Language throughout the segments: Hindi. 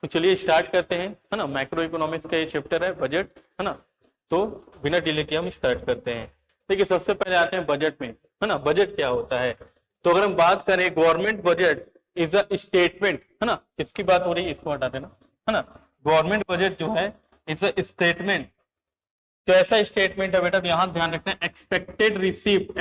तो चलिए स्टार्ट करते हैं, है ना। मैक्रो इकोनॉमिक्स का ये चैप्टर है बजट, है ना। तो बिना डिले के हम स्टार्ट करते हैं। देखिए सबसे पहले आते हैं बजट में, है ना। बजट क्या होता है, तो अगर हम बात करें government budget is a statement, है ना। किसकी बात हो रही है, इसको हटा देना, है ना। गवर्नमेंट बजट जो है इज अ स्टेटमेंट। कैसा स्टेटमेंट है बेटा, तो यहां ध्यान रखना है expected receipt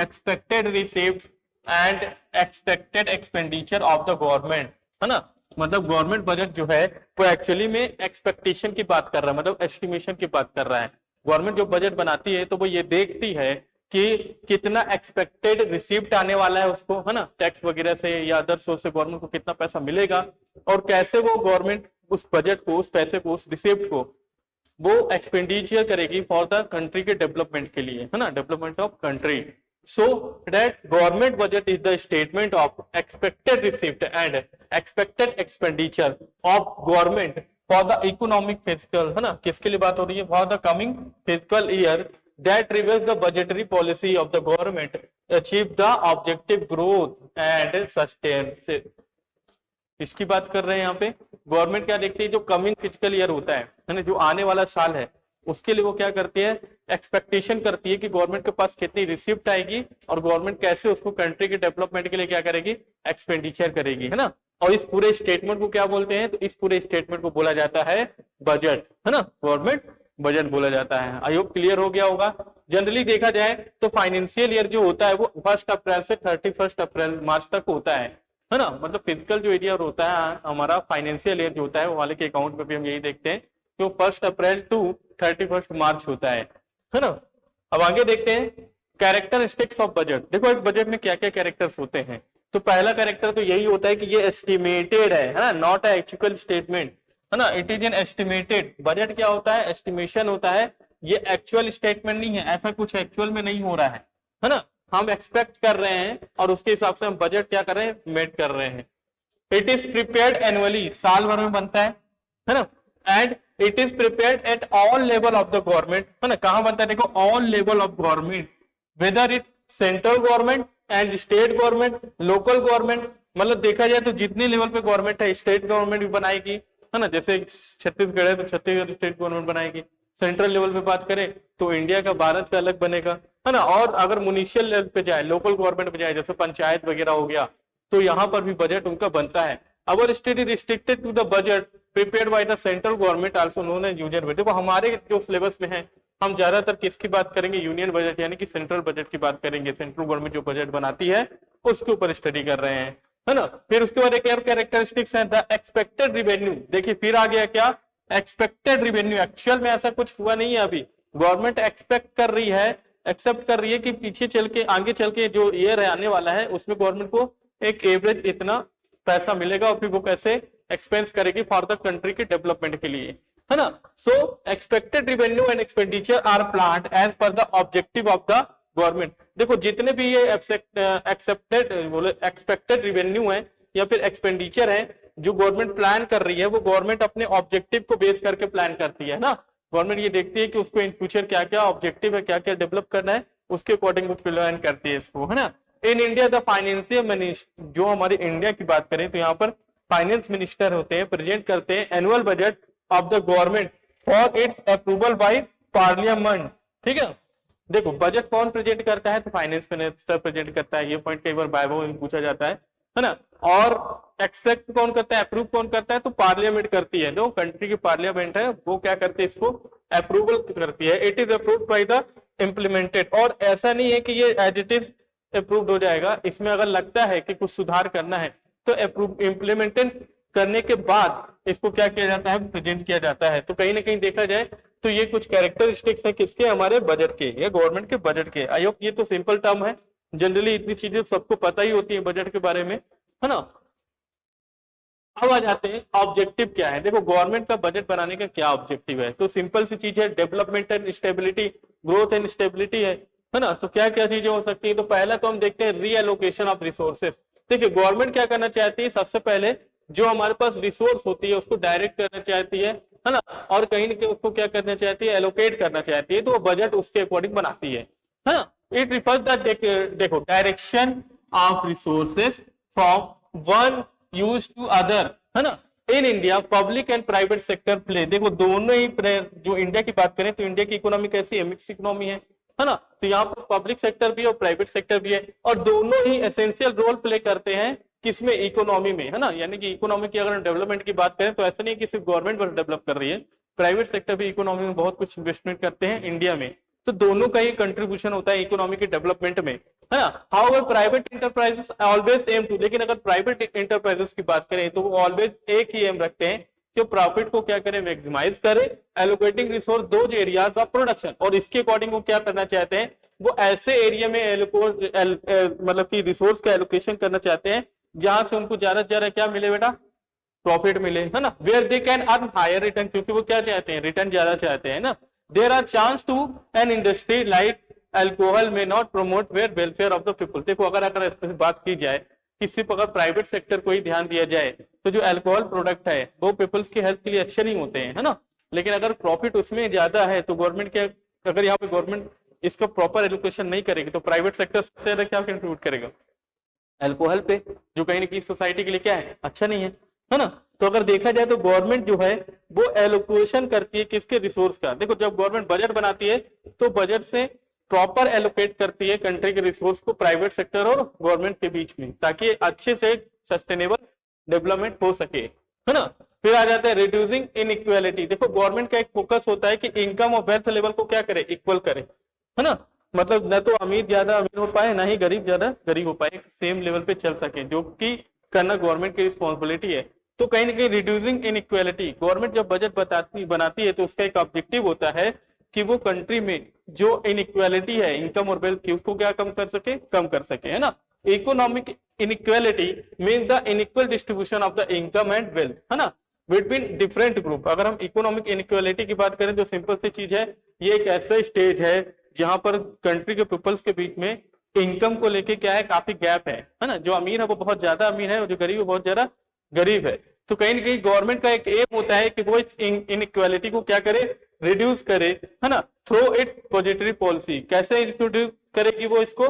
and expected expenditure of the government, है ना। मतलब गवर्नमेंट बजट जो है वो एक्चुअली में एक्सपेक्टेशन की बात कर रहा है, मतलब एस्टिमेशन की बात कर रहा है। गवर्नमेंट जो बजट बनाती है तो वो ये देखती है कि कितना एक्सपेक्टेड रिसीप्ट आने वाला है उसको, है ना, टैक्स वगैरह से या अदर सोर्स से गवर्नमेंट को कितना पैसा मिलेगा, और कैसे वो गवर्नमेंट उस बजट को, उस पैसे को, उस रिसीप्ट को वो एक्सपेंडिचर करेगी फॉर द कंट्री के डेवलपमेंट के लिए, है ना, development of country. So that government budget is the statement of expected receipt and expected expenditure of government for the economic physical, है ना, किसके लिए बात हो रही है, for the coming physical year that reveals the budgetary policy of the government achieve the objective growth and sustain। इसकी बात कर रहे हैं यहाँ पे। गवर्नमेंट क्या देखती है, जो कमिंग फिजिकल ईयर होता है ना, जो आने वाला साल है, उसके लिए वो क्या करती है, एक्सपेक्टेशन करती है कि गवर्नमेंट के पास कितनी रिसिप्ट आएगी और गवर्नमेंट कैसे उसको कंट्री के डेवलपमेंट के लिए क्या करेगी, एक्सपेंडिचर करेगी, है ना। और इस पूरे स्टेटमेंट को क्या बोलते हैं, तो इस पूरे स्टेटमेंट को बोला जाता है बजट, है ना, गवर्नमेंट बजट बोला जाता है। आई होप क्लियर हो गया होगा। जनरली देखा जाए तो फाइनेंशियल ईयर जो होता है वो 1 अप्रैल से 31 अप्रैल मार्च तक होता है ना। मतलब फिजिकल जो ईयर होता है हमारा, फाइनेंशियल ईयर जो होता है वो वाले के अकाउंट में भी हम यही देखते हैं कि वो 1 अप्रैल टू 31 मार्च होता है ना। अब आगे देखते हैं कैरेक्टरिस्टिक्स ऑफ बजट। देखो एक बजट में क्या क्या कैरेक्टर्स होते हैं, तो पहला कैरेक्टर तो यही होता है कि ये एस्टिमेटेड है ना, नॉट अ एक्चुअल स्टेटमेंट, है ना। It is an estimated. Budget क्या होता है, एस्टिमेशन होता है, ये एक्चुअल स्टेटमेंट नहीं है, ऐसा कुछ एक्चुअल में नहीं हो रहा है ना। हम एक्सपेक्ट कर रहे हैं और उसके हिसाब से हम बजट क्या कर रहे हैं, मेड कर रहे हैं। इट इज प्रिपेयर्ड एनुअली, साल भर में बनता है ना। And it is prepared at all level of the government, है ना। कहां बनता है, देखो all level of government, whether it central government and state government, local government. मतलब देखा जाए तो जितने लेवल पे गवर्नमेंट है, स्टेट गवर्नमेंट भी बनाएगी, है ना। जैसे छत्तीसगढ़ है तो छत्तीसगढ़ स्टेट गवर्नमेंट बनाएगी। सेंट्रल लेवल पे बात करें तो इंडिया का भारत का अलग बनेगा, है ना। और अगर म्युनिसिपल लेवल पे जाए, लोकल गवर्नमेंट पे जाए, जैसे पंचायत वगैरह हो गया, तो यहाँ पर भी बजट उनका बनता है। Our state is restricted to the budget prepared by the central government also known as union budget. देखो हमारे जो सिलेबस में है हम ज्यादातर किसकी बात करेंगे, यूनियन बजट यानी कि सेंट्रल बजट की बात करेंगे। सेंट्रल गवर्नमेंट जो बजट बनाती है उसके ऊपर स्टडी कर रहे हैं, है ना। फिर उसके बाद एक और कैरेक्टरिस्टिक्स है द एक्सपेक्टेड रिवेन्यू। देखिए फिर आ गया क्या, एक्सपेक्टेड रिवेन्यू। एक्चुअल में ऐसा कुछ हुआ नहीं है, अभी गवर्नमेंट एक्सपेक्ट कर रही है, एक्सेप्ट कर रही है कि पीछे चल के, आगे चल के जो ईयर आने वाला है उसमें गवर्नमेंट को एक एवरेज इतना पैसा मिलेगा और फिर वो कैसे एक्सपेंस करेगी फॉर द कंट्री के डेवलपमेंट के लिए, है ना। So expected revenue and expenditure are planned as per the objective of the government. देखो जितने भी ये एक्सेप्टेड बोले एक्सपेक्टेड रिवेन्यू है या फिर एक्सपेंडिचर है जो गवर्नमेंट प्लान कर रही है, वो गवर्नमेंट अपने ऑब्जेक्टिव को बेस करके प्लान करती है ना। गवर्नमेंट ये देखती है कि उसको इन फ्यूचर क्या क्या ऑब्जेक्टिव है, क्या क्या डेवलप करना है, उसके अकॉर्डिंग वो प्लान करती है इसको, है ना। In India the financial minister, जो हमारे इंडिया की बात करें तो यहाँ पर फाइनेंस मिनिस्टर होते हैं, प्रेजेंट करते हैं annual budget of the government for its approval by parliament. ठीक है, देखो बजट कौन प्रेजेंट करता है, तो फाइनेंस मिनिस्टर प्रेजेंट करता है। ये पॉइंट कई बार बाइबो में पूछा जाता है ना। और एक्सपेक्ट कौन करता है, अप्रूव कौन करता है, तो पार्लियामेंट करती है। जो कंट्री की पार्लियामेंट है वो क्या करती है, इसको अप्रूवल करती है। It is approved by the implemented. और ऐसा नहीं है कि ये एज इट इज अप्रूव्ड हो जाएगा, इसमें अगर लगता है कि कुछ सुधार करना है तो अप्रूव इम्प्लीमेंटेड करने के बाद इसको क्या किया जाता है, प्रेजेंट किया जाता है। तो कहीं ना कहीं देखा जाए तो ये कुछ कैरेक्टरिस्टिक्स है किसके, हमारे बजट के, ये गवर्नमेंट के बजट के। आई होप ये तो सिंपल टर्म है, जनरली इतनी चीजें सबको पता ही होती है बजट के बारे में, है ना। अब आ जाते हैं ऑब्जेक्टिव क्या है। देखो गवर्नमेंट का बजट बनाने का क्या ऑब्जेक्टिव है, तो सिंपल सी चीज है, development and stability, growth and stability है ना। तो क्या क्या चीजें हो सकती है, तो पहला तो हम देखते हैं रीएलोकेशन ऑफ रिसोर्सेस। देखिए गवर्नमेंट क्या करना चाहती है, सबसे पहले जो हमारे पास रिसोर्स होती है उसको डायरेक्ट करना चाहती है ना। और कहीं ना कहीं उसको क्या करना चाहती है, एलोकेट करना चाहती है, तो वो बजट उसके अकॉर्डिंग बनाती है ना। इट रिफर्स द, देखो direction of resources from one use to other, है ना। In India public and private sector play, देखो दोनों ही जो इंडिया की बात करें तो इंडिया की इकोनॉमी कैसी है, मिक्स इकोनॉमी है ना। तो यहाँ पर पब्लिक सेक्टर भी है और प्राइवेट सेक्टर भी है, और दोनों ही एसेंशियल रोल प्ले करते हैं किसमें, इकोनॉमी में, है ना। यानी कि इकोनॉमी की अगर डेवलपमेंट की बात करें तो ऐसा नहीं है कि सिर्फ गवर्नमेंट बस डेवलप कर रही है, प्राइवेट सेक्टर भी इकोनॉमी में बहुत कुछ इन्वेस्टमेंट करते हैं इंडिया में। तो दोनों का ही कंट्रीब्यूशन होता है इकोनॉमी के डेवलपमेंट में, है ना। However private enterprises always aim to, लेकिन अगर प्राइवेट इंटरप्राइजेस की बात करें तो वो ऑलवेज एक ही एम रखते हैं कि प्रॉफिट को क्या करें, मैक्सिमाइज करें, allocating resource those areas of production, और इसके अकॉर्डिंग वो क्या करना चाहते हैं, वो ऐसे एरिया में मतलब कि रिसोर्स का एलोकेशन करना चाहते हैं जहां से उनको ज्यादा से ज्यादा क्या मिले बेटा, प्रॉफिट मिले, है ना। Where they can earn higher return, क्योंकि वो क्या चाहते हैं, रिटर्न ज्यादा चाहते हैं ना। There are chance to an industry like alcohol में not promote where welfare of the people, देखो अगर इस पर बात की जाए कि सिर्फ अगर प्राइवेट सेक्टर को ही ध्यान दिया जाए तो जो अल्कोहल प्रोडक्ट है वो पीपल्स की हेल्थ के लिए अच्छे नहीं होते हैं, है ना। लेकिन अगर प्रॉफिट उसमें ज्यादा है तो गवर्नमेंट के, अगर यहाँ पे गवर्नमेंट इसका प्रॉपर एलोकेशन नहीं करेगी तो प्राइवेट सेक्टर सबसे ज्यादा क्या कंट्रीब्यूट करेगा, अल्कोहल पे, जो कहीं ना कहीं सोसाइटी के लिए क्या है, अच्छा नहीं है ना। तो अगर देखा जाए तो गवर्नमेंट जो है वो एलोकेशन करती है किसके, रिसोर्स का। देखो जब गवर्नमेंट बजट बनाती है तो बजट से प्रॉपर एलोकेट करती है कंट्री के रिसोर्स को प्राइवेट सेक्टर और गवर्नमेंट के बीच में, ताकि अच्छे से सस्टेनेबल डेवलपमेंट हो सके, है ना। फिर आ जाता है रिड्यूसिंग इनइक्वालिटी, देखो गवर्नमेंट का एक फोकस होता है कि इनकम और वेल्थ लेवल को क्या करे, इक्वल करे, है ना। मतलब न तो अमीर ज्यादा अमीर हो पाए, ना ही गरीब ज्यादा गरीब हो पाए, सेम लेवल पे चल सके, जो कि करना गवर्नमेंट की रिस्पॉन्सिबिलिटी है। तो कहीं ना कहीं रिड्यूसिंग इनइक्वालिटी, गवर्नमेंट जब बजट बनाती है तो उसका एक ऑब्जेक्टिव होता है कि वो कंट्री में जो इनइक्वालिटी है इनकम और वेल्थ की, उसको क्या कम कर सके, कम कर सके, है ना। Economic inequality mean the inequal distribution of the income and wealth, है ना, बिटवीन डिफरेंट ग्रुप। अगर हम इकोनॉमिक इनइक्वालिटी की बात करें तो सिंपल सी चीज है, ये एक ऐसा स्टेज है जहां पर कंट्री के पीपल्स के बीच में इनकम को लेके क्या है, काफी गैप है ना। जो अमीर है वो बहुत ज्यादा अमीर है और जो गरीब है बहुत ज्यादा गरीब है। तो कहीं ना कहीं गवर्नमेंट का एक एम होता है कि वो इस इनइक्वालिटी को क्या करे, रिड्यूस करे, है ना, थ्रू इट्स बजटरी पॉलिसी। कैसे इंट्रोड्यूस करेगी वो इसको,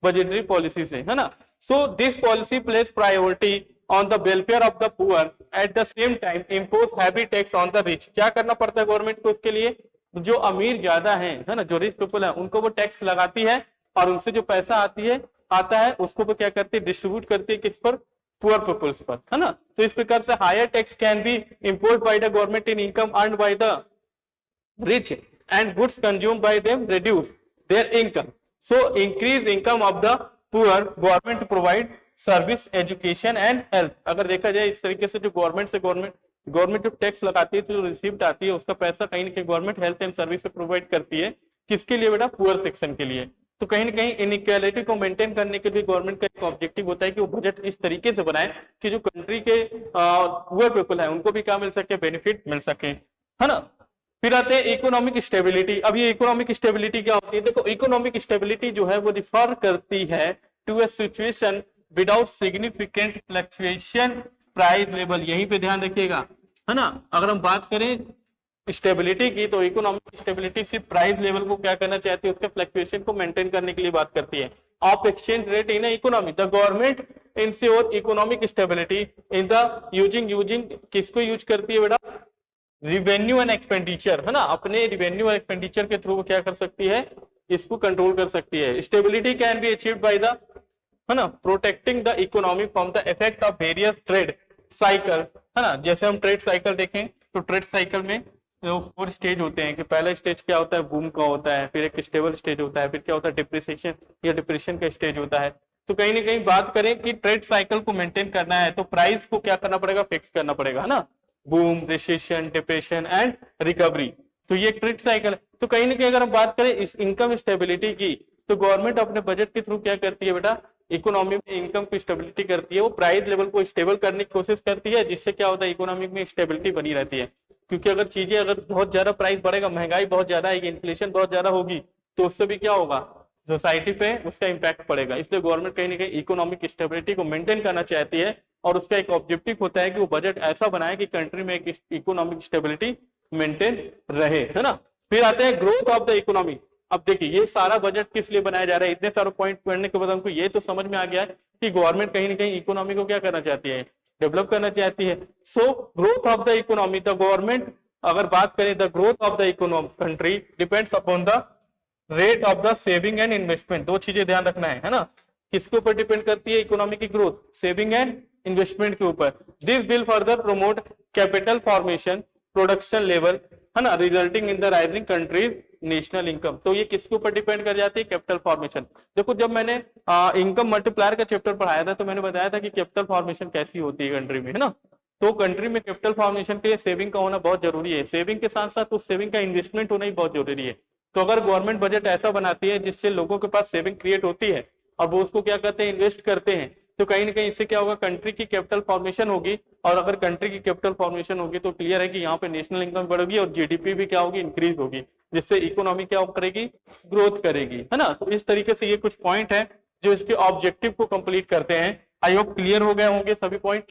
बजटरी पॉलिसी से, है ना। So this policy place priority on the welfare of the poor, at the same time impose heavy tax on the rich. क्या करना पड़ता है गवर्नमेंट को इसके लिए, जो अमीर ज्यादा है ना, जो रिच पीपल है उनको वो टैक्स लगाती है और उनसे जो पैसा आता है उसको वो क्या करती है, डिस्ट्रीब्यूट करती है किस पर, पुअर पीपल्स पर, है ना। तो इस प्रकार से higher tax can be impose by the government in income earned by the rich and goods consumed by them reduce their income, so increase income of the poor, government to provide service, education and health। अगर देखा जाए इस तरीके से जो गवर्नमेंट जो टैक्स लगाती है तो जो रिसिप्ट आती है उसका पैसा कहीं ना कहीं government health and service provide करती है, किसके लिए बेटा, पुअर सेक्शन के लिए। तो कहीं ना कहीं इनइक्वालिटी को मेंटेन करने के लिए गवर्नमेंट का एक ऑब्जेक्टिव होता है कि वो बजट इस तरीके से बनाए कि जो कंट्री के पुअर पीपल है उनको भी क्या मिल सके, बेनिफिट मिल सके, है ना। फिर आते हैं इकोनॉमिक स्टेबिलिटी। अब ये इकोनॉमिक स्टेबिलिटी क्या होती है, देखो इकोनॉमिक स्टेबिलिटी जो है वो रिफर करती है to a situation without significant fluctuation price level, यहीं पे ध्यान रखिएगा, है ना। अगर हम बात करें स्टेबिलिटी की तो इकोनॉमिक स्टेबिलिटी सिर्फ प्राइस लेवल को क्या करना चाहती है, उसके फ्लक्चुएशन को मेंटेन करने के लिए बात करती है। Of exchange rate in economy, the government ensure economic stability in the using किसको यूज करती है बेटा, रिवेन्यू एंड एक्सपेंडिचर, है ना। अपने रिवेन्यू और एक्सपेंडिचर के थ्रू क्या कर सकती है, इसको कंट्रोल कर सकती है। Stability can be achieved by the, है ना, protecting the economy from the effect of various trade cycle, है ना। जैसे हम ट्रेड साइकिल देखें तो ट्रेड साइकिल में 4 स्टेज होते हैं कि पहला स्टेज क्या होता है, बूम का होता है, फिर एक स्टेबल स्टेज होता है, फिर क्या होता है, डिप्रिसिएशन या डिप्रेशन का स्टेज होता है। तो कहीं ना कहीं बात करें कि ट्रेड साइकिल को मेंटेन करना है तो प्राइस को क्या करना पड़ेगा, फिक्स करना पड़ेगा, है ना। Boom, recession, depression and recovery, तो ये ट्रेड साइकिल है। तो कहीं ना कहीं अगर हम बात करें इस इनकम स्टेबिलिटी की तो गवर्नमेंट अपने बजट के थ्रू क्या करती है बेटा, इकोनॉमी में इनकम की स्टेबिलिटी करती है, वो प्राइस लेवल को स्टेबल करने की कोशिश करती है, जिससे क्या होता है, इकोनॉमिक में स्टेबिलिटी बनी रहती है। क्योंकि अगर चीजें अगर बहुत ज्यादा प्राइस बढ़ेगा, महंगाई बहुत ज्यादा आएगी, इन्फ्लेशन बहुत ज्यादा होगी, तो उससे भी क्या होगा, सोसाइटी पे उसका इंपैक्ट पड़ेगा। इसलिए गवर्नमेंट कहीं ना कहीं इकोनॉमिक स्टेबिलिटी को मेंटेन करना चाहती है और उसका एक ऑब्जेक्टिव होता है कि वो बजट ऐसा बनाए कि कंट्री में एक इकोनॉमिक स्टेबिलिटी मेंटेन रहे, है ना। फिर आते हैं ग्रोथ ऑफ द इकोनॉमी। अब देखिए ये सारा बजट किस लिए बनाया जा रहा है, इतने सारे पॉइंट पढ़ने के बाद हमको ये तो समझ में आ गया है कि गवर्नमेंट कहीं ना कहीं इकोनॉमी को क्या करना चाहती है, डेवलप करना चाहती है। So growth of the economy, the government अगर बात करें, the growth of the economy country depends upon the rate of the saving and investment. दो चीजें ध्यान रखना है ना, किसके ऊपर डिपेंड करती है इकोनॉमी की ग्रोथ, सेविंग एंड इन्वेस्टमेंट के ऊपर। This will further promote capital formation, production level, है ना, resulting in the rising countries national income. तो ये किसके ऊपर डिपेंड कर जाती है, कैपिटल फॉर्मेशन। देखो जब मैंने इनकम मल्टीप्लायर का चैप्टर पढ़ाया था तो मैंने बताया था कि कैपिटल फॉर्मेशन कैसी होती है कंट्री में, है ना। तो कंट्री में कैपिटल फॉर्मेशन के लिए सेविंग का होना बहुत जरूरी है, सेविंग के साथ साथ उस सेविंग का इन्वेस्टमेंट होना ही बहुत जरूरी है। तो अगर गवर्नमेंट बजट ऐसा बनाती है जिससे लोगों के पास सेविंग क्रिएट होती है और वो उसको क्या करते हैं, इन्वेस्ट करते हैं, तो कहीं ना कहीं इससे क्या होगा, कंट्री की कैपिटल फॉर्मेशन होगी। और अगर कंट्री की कैपिटल फॉर्मेशन होगी तो क्लियर है कि यहाँ पे नेशनल इनकम बढ़ेगी और जीडीपी भी क्या होगी, इंक्रीज होगी, जिससे इकोनॉमी क्या करेगी, ग्रोथ करेगी, है ना। तो इस तरीके से ये कुछ पॉइंट है जो इसके ऑब्जेक्टिव को कंप्लीट करते हैं। आई होप क्लियर हो गए होंगे सभी पॉइंट।